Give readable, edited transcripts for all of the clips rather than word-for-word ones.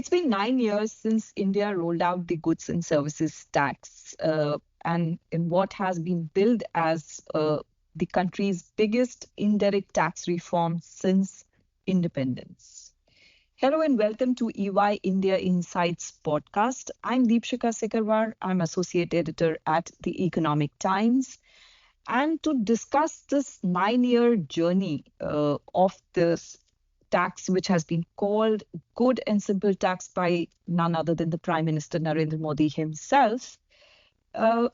It's been 9 years since India rolled out the goods and services tax, and in what has been billed as the country's biggest indirect tax reform since independence. Hello and welcome to EY India Insights podcast. I'm Deepshika Sekarwar. I'm Associate Editor at The Economic Times. And to discuss this 9 year journey of this tax, which has been called Good and Simple Tax by none other than the Prime Minister Narendra Modi himself, uh,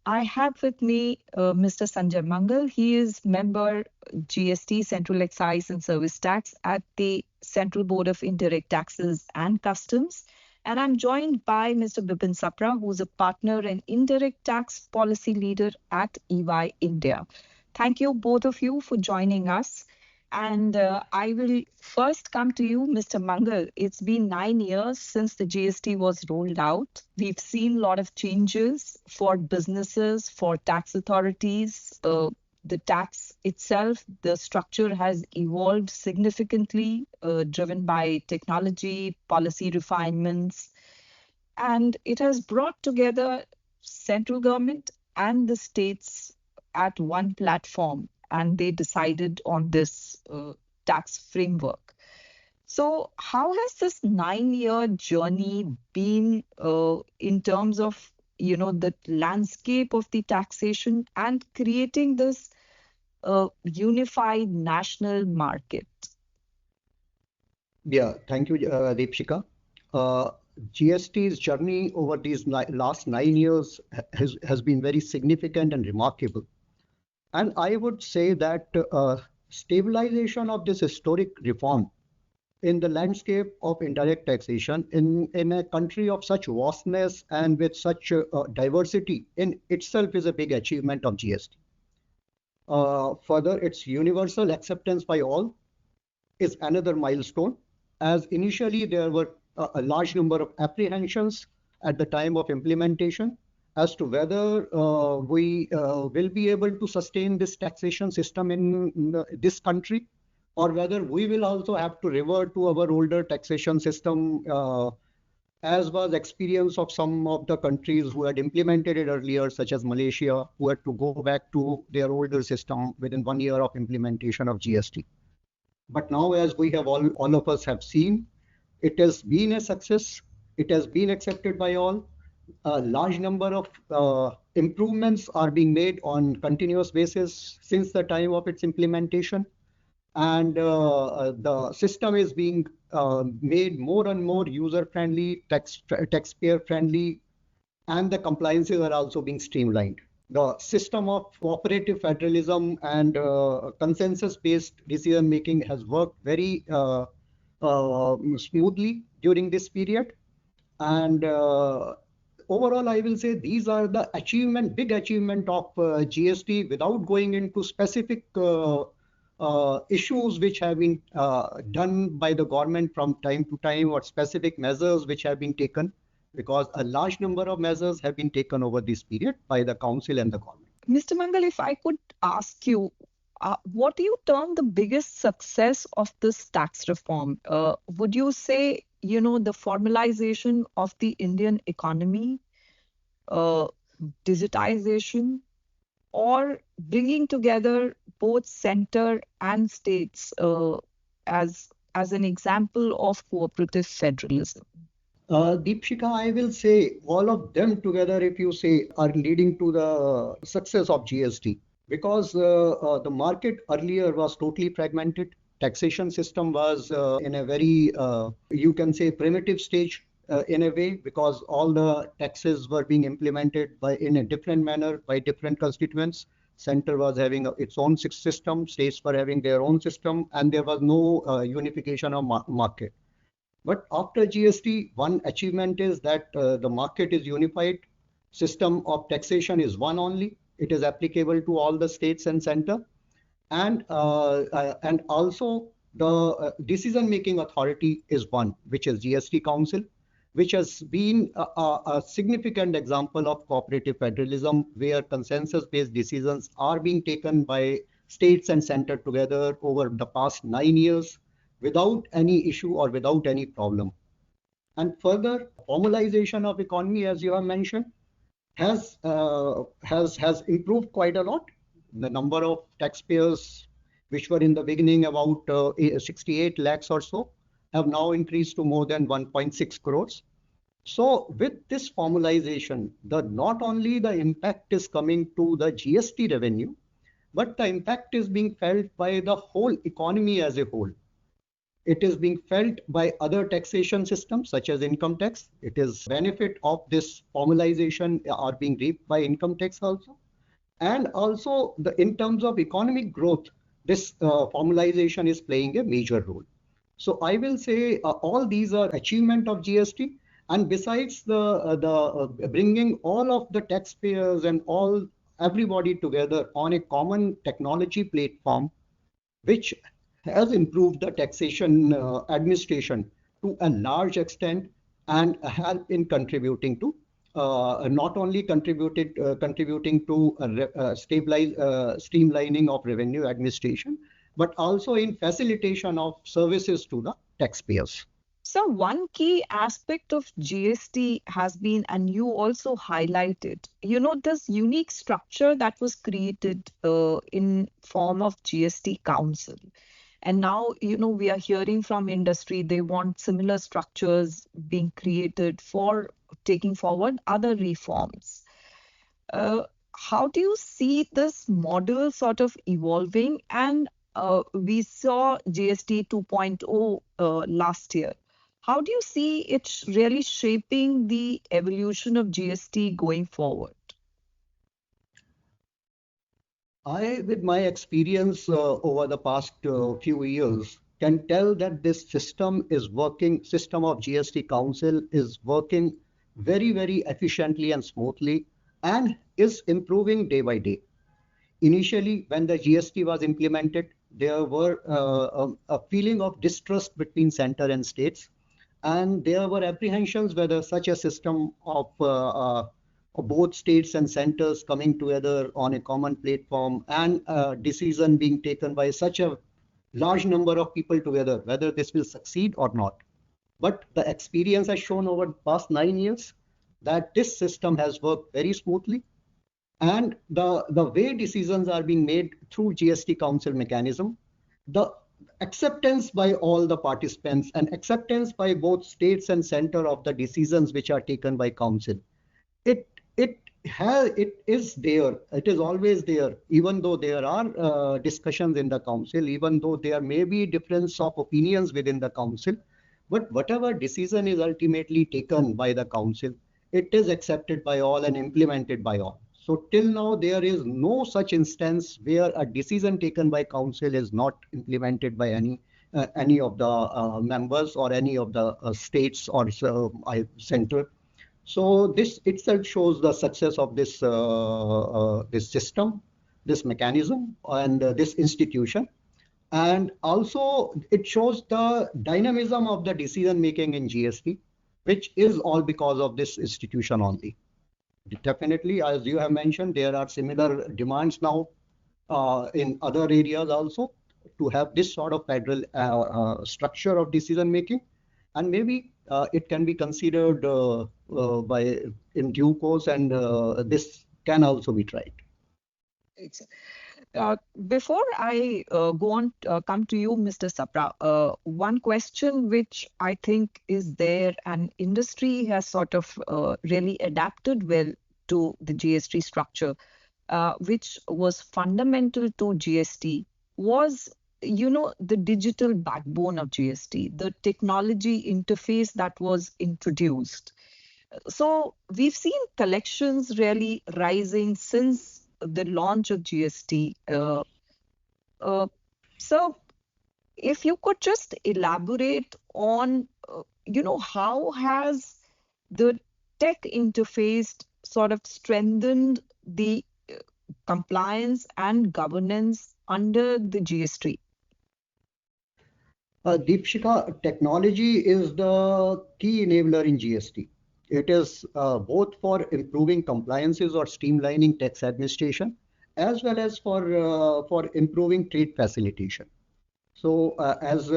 I have with me Mr. Sanjay Mangal. He is member GST, Central Excise and Service Tax at the Central Board of Indirect Taxes and Customs. And I'm joined by Mr. Bipin Sapra, who's a partner and indirect tax policy leader at EY India. Thank you, both of you, for joining us. And I will first come to you, Mr. Mangal. It's been 9 years since the GST was rolled out. We've seen a lot of changes for businesses, for tax authorities. The tax itself, the structure has evolved significantly, driven by technology, policy refinements, and it has brought together central government and the states at one platform, and they decided on this tax framework. So, how has this 9 year journey been in terms of the landscape of the taxation and creating this unified national market? Yeah, thank you, Deepshika. GST's journey over these last 9 years has been very significant and remarkable. And I would say that stabilization of this historic reform in the landscape of indirect taxation in a country of such vastness and with such diversity in itself is a big achievement of GST. Further, its universal acceptance by all is another milestone, as initially there were a large number of apprehensions at the time of implementation as to whether we will be able to sustain this taxation system in this country, or whether we will also have to revert to our older taxation system, as was experience of some of the countries who had implemented it earlier, such as Malaysia, who had to go back to their older system within 1 year of implementation of GST. But now, as we have all of us have seen, it has been a success. It has been accepted by all. A large number of improvements are being made on continuous basis since the time of its implementation. And the system is being made more and more user-friendly, taxpayer-friendly, and the compliances are also being streamlined. The system of cooperative federalism and consensus-based decision-making has worked very smoothly during this period. And overall, I will say these are the big achievement of GST without going into specific issues which have been done by the government from time to time, or specific measures which have been taken, because a large number of measures have been taken over this period by the council and the government. Mr. Mangal, if I could ask you, what do you term the biggest success of this tax reform? Would you say, the formalization of the Indian economy, digitization, or bringing together both center and states as an example of cooperative federalism? Deepshika, I will say all of them together, if you say, are leading to the success of GST, because the market earlier was totally fragmented. Taxation system was in a very, you can say, primitive stage in a way, because all the taxes were being implemented in a different manner by different constituents. Center was having its own system, states were having their own system, and there was no unification of market. But after GST, one achievement is that the market is unified. System of taxation is one only. It is applicable to all the states and center. And also the decision-making authority is one, which is GST Council, which has been a significant example of cooperative federalism, where consensus-based decisions are being taken by states and center together over the past 9 years without any issue or without any problem. And further, formalization of economy, as you have mentioned, has improved quite a lot. The number of taxpayers, which were in the beginning about 68 lakhs or so, have now increased to more than 1.6 crores. So with this formalization, the not only the impact is coming to the GST revenue, but the impact is being felt by the whole economy as a whole. It is being felt by other taxation systems such as income tax. It is benefit of this formalization are being reaped by income tax also. And also in terms of economic growth, this formalization is playing a major role. So I will say all these are achievement of GST. And besides the bringing all of the taxpayers and all everybody together on a common technology platform, which has improved the taxation administration to a large extent and help in contributing to not only contributing to streamlining of revenue administration, but also in facilitation of services to the taxpayers. So, one key aspect of GST has been, and you also highlighted, this unique structure that was created in form of GST Council. And now, we are hearing from industry, they want similar structures being created for taking forward other reforms. Uh, how do you see this model sort of evolving? And we saw GST 2.0 last year. How do you see it really shaping the evolution of GST going forward? With my experience over the past few years, can tell that this system of GST Council is working very, very efficiently and smoothly and is improving day by day. Initially, when the GST was implemented, there were a feeling of distrust between center and states, and there were apprehensions whether such a system of both states and centers coming together on a common platform and decision being taken by such a large number of people together, whether this will succeed or not. But the experience has shown over the past 9 years that this system has worked very smoothly, and the way decisions are being made through GST Council mechanism, the acceptance by all the participants and acceptance by both states and center of the decisions which are taken by council, it it is there. It is always there, even though there are discussions in the council, even though there may be difference of opinions within the council, but whatever decision is ultimately taken by the council, it is accepted by all and implemented by all. So till now, there is no such instance where a decision taken by council is not implemented by any of the members or any of the states or center. So this itself shows the success of this system, this mechanism, and this institution. And also, it shows the dynamism of the decision making in GST, which is all because of this institution only. Definitely, as you have mentioned, there are similar demands now in other areas also to have this sort of federal structure of decision making, and maybe it can be considered by in due course, and this can also be tried. Ex- Before I go on, come to you, Mr. Sapra, one question which I think is there, and industry has sort of really adapted well to the GST structure, which was fundamental to GST, was the digital backbone of GST, the technology interface that was introduced. So we've seen collections really rising since the launch of GST. Uh, so if you could just elaborate on, how has the tech interface sort of strengthened the compliance and governance under the GST? Deepshika, technology is the key enabler in GST. It is both for improving compliances or streamlining tax administration, as well as for improving trade facilitation. So as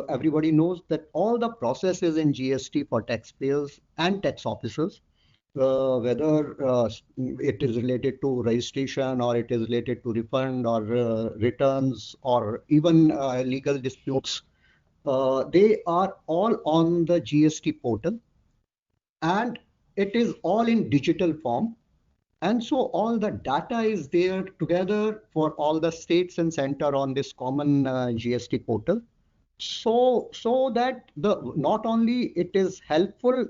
everybody knows that all the processes in GST for taxpayers and tax officers, whether it is related to registration or it is related to refund or returns or even legal disputes, they are all on the GST portal, and it is all in digital form. And so all the data is there together for all the states and center on this common GST portal. So that the not only it is helpful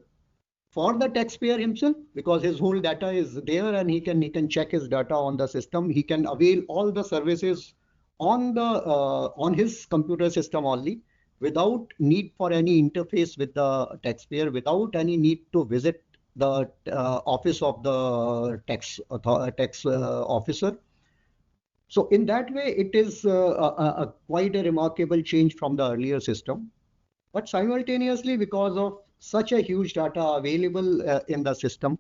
for the taxpayer himself, because his whole data is there and he can check his data on the system. He can avail all the services on his computer system only, without need for any interface with the taxpayer, without any need to visit the office of the tax officer. So in that way, it is quite a remarkable change from the earlier system. But simultaneously, because of such a huge data available in the system,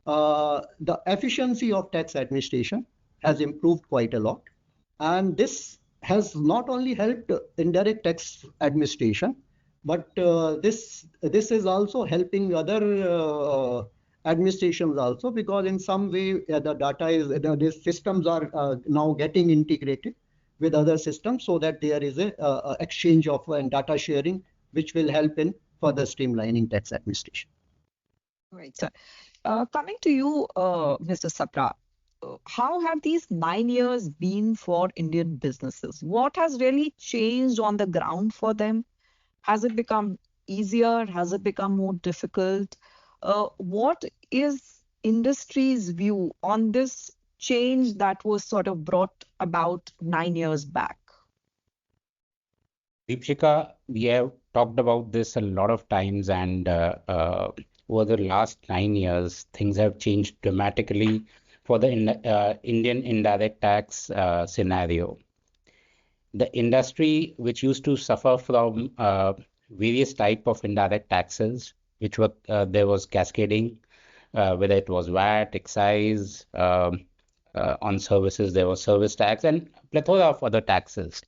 the efficiency of tax administration has improved quite a lot. And this has not only helped indirect tax administration, but this is also helping other administrations also, because in some way the data is these systems are now getting integrated with other systems, so that there is a exchange of data sharing, which will help in further streamlining tax administration. Right. So, coming to you, Mr. Sapra, how have these 9 years been for Indian businesses? What has really changed on the ground for them? Has it become easier? Has it become more difficult? What is industry's view on this change that was sort of brought about 9 years back? Deepshika, we have talked about this a lot of times, and over the last 9 years, things have changed dramatically for the Indian indirect tax scenario. The industry, which used to suffer from various type of indirect taxes, which were there was cascading, whether it was VAT, excise, on services, there was service tax, and plethora of other taxes.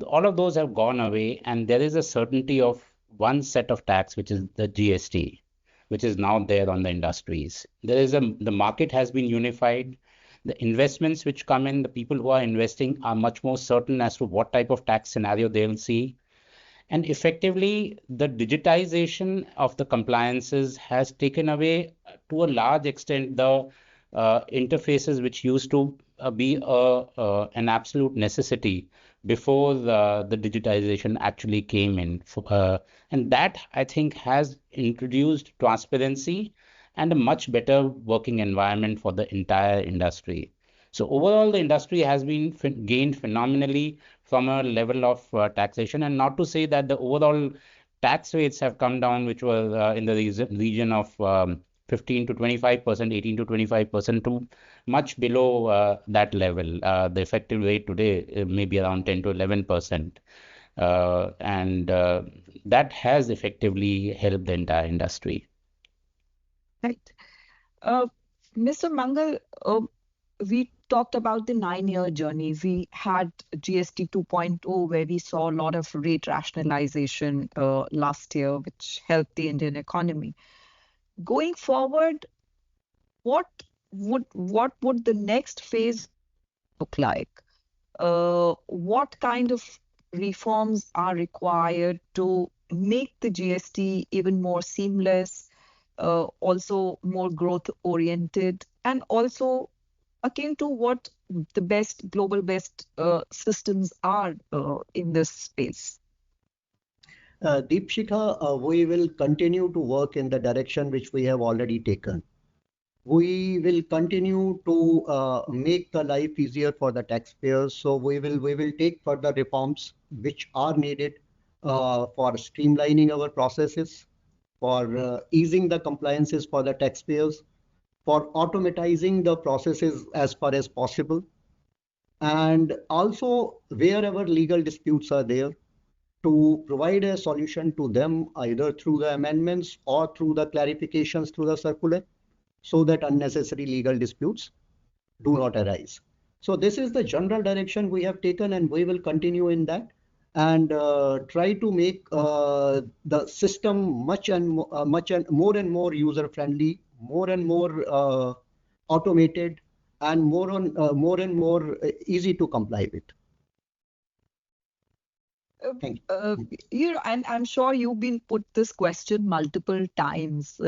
All of those have gone away, and there is a certainty of one set of tax, which is the GST, which is now there on the industries. The market has been unified. The investments which come in, the people who are investing are much more certain as to what type of tax scenario they'll see. And effectively, the digitization of the compliances has taken away to a large extent the interfaces which used to be an absolute necessity before the digitization actually came in. And that, I think, has introduced transparency and a much better working environment for the entire industry. So overall, the industry has been gained phenomenally from a level of taxation, and not to say that the overall tax rates have come down, which were in the region of 15 to 25%, 18 to 25% to much below that level. The effective rate today may be around 10 to 11%. And that has effectively helped the entire industry. Right. Mr. Mangal, we talked about the 9 year journey. We had GST 2.0, where we saw a lot of rate rationalization last year, which helped the Indian economy. Going forward, what would the next phase look like? What kind of reforms are required to make the GST even more seamless, also more growth oriented, and also akin to what the best global best systems are in this space? Deepshika, we will continue to work in the direction which we have already taken. We will continue to make the life easier for the taxpayers. So we will take further reforms which are needed for streamlining our processes, for easing the compliances for the taxpayers, for automatizing the processes as far as possible, and also wherever legal disputes are there, to provide a solution to them either through the amendments or through the clarifications through the circular, so that unnecessary legal disputes do not arise. So this is the general direction we have taken, and we will continue in that. and try to make the system much and more user friendly, more and more automated, and more and more easy to comply with. Thank you. And I'm sure you've been put this question multiple times,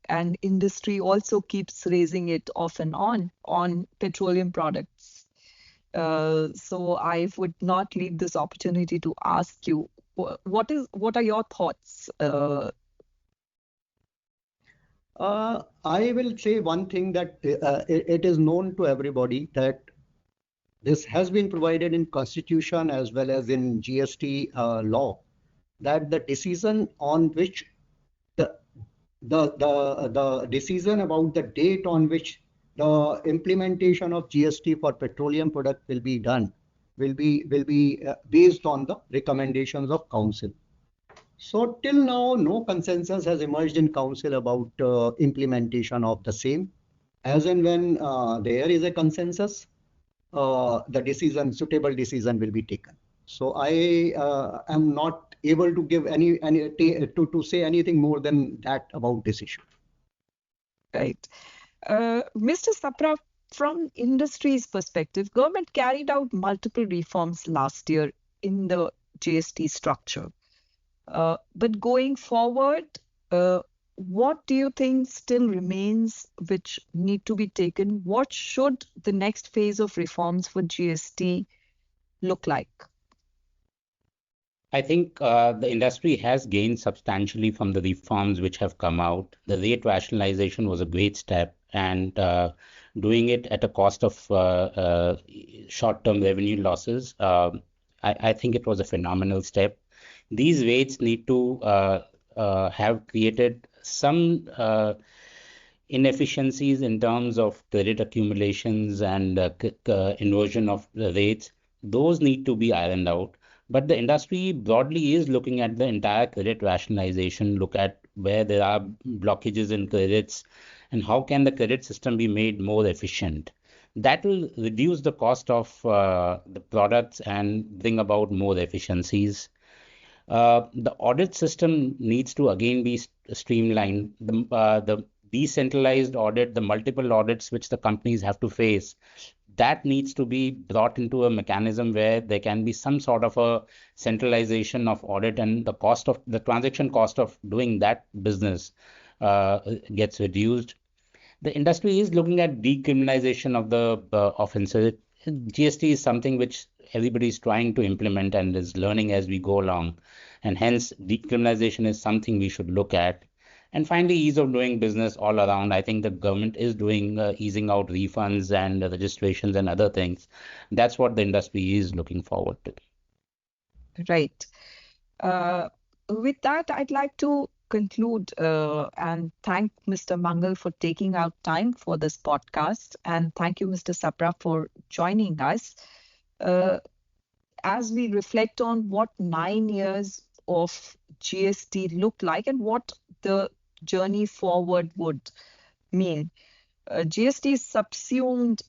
and industry also keeps raising it off and on petroleum products. So I would not leave this opportunity to ask you, what are your thoughts? I will say one thing that it is known to everybody that this has been provided in Constitution as well as in GST law, that the decision on which the the decision about the date on which the implementation of GST for petroleum product will be done will be based on the recommendations of council. So till now, no consensus has emerged in council about implementation of the same. As and when there is a consensus, the suitable decision will be taken. So I am not able to give to say anything more than that about this issue. Right. Mr. Sapra, from industry's perspective, government carried out multiple reforms last year in the GST structure. But going forward, what do you think still remains which need to be taken? What should the next phase of reforms for GST look like? I think the industry has gained substantially from the reforms which have come out. The rate rationalization was a great step, and doing it at a cost of short-term revenue losses, I think it was a phenomenal step. These rates need to have created some inefficiencies in terms of credit accumulations and inversion of the rates. Those need to be ironed out. But the industry broadly is looking at the entire credit rationalization, look at where there are blockages in credits and how can the credit system be made more efficient. That will reduce the cost of the products and bring about more efficiencies. The audit system needs to again be streamlined. The decentralized audit, the multiple audits which the companies have to face, that needs to be brought into a mechanism where there can be some sort of a centralization of audit, and the transaction cost of doing that business gets reduced. The industry is looking at decriminalization of the offenses. GST is something which everybody is trying to implement and is learning as we go along. And hence, decriminalization is something we should look at. And finally, ease of doing business all around. I think the government is doing easing out refunds and registrations and other things. That's what the industry is looking forward to. Right. With that, I'd like to conclude and thank Mr. Mangal for taking out time for this podcast. And thank you, Mr. Sapra, for joining us. As we reflect on what 9 years of GST look like and what the journey forward would mean. GST subsumed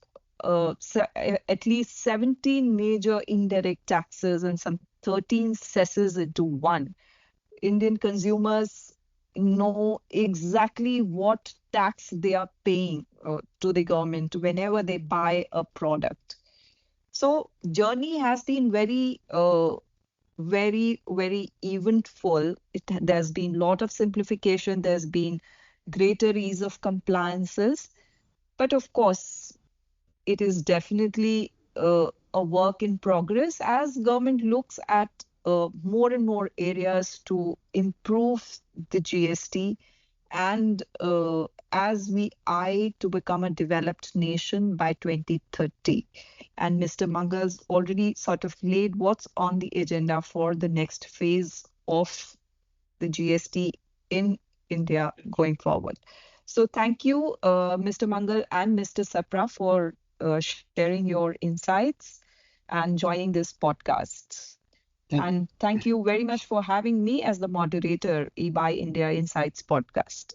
at least 17 major indirect taxes and some 13 cesses into one. Indian consumers know exactly what tax they are paying to the government whenever they buy a product. So journey has been very, very eventful. There's been a lot of simplification. There's been greater ease of compliances. But of course, it is definitely a work in progress as government looks at more and more areas to improve the GST and as we eye to become a developed nation by 2030. And Mr. Mangal's already sort of laid what's on the agenda for the next phase of the GST in India going forward. So thank you, Mr. Mangal and Mr. Sapra, for sharing your insights and joining this podcast. And thank you very much for having me as the moderator, eBuy India Insights podcast.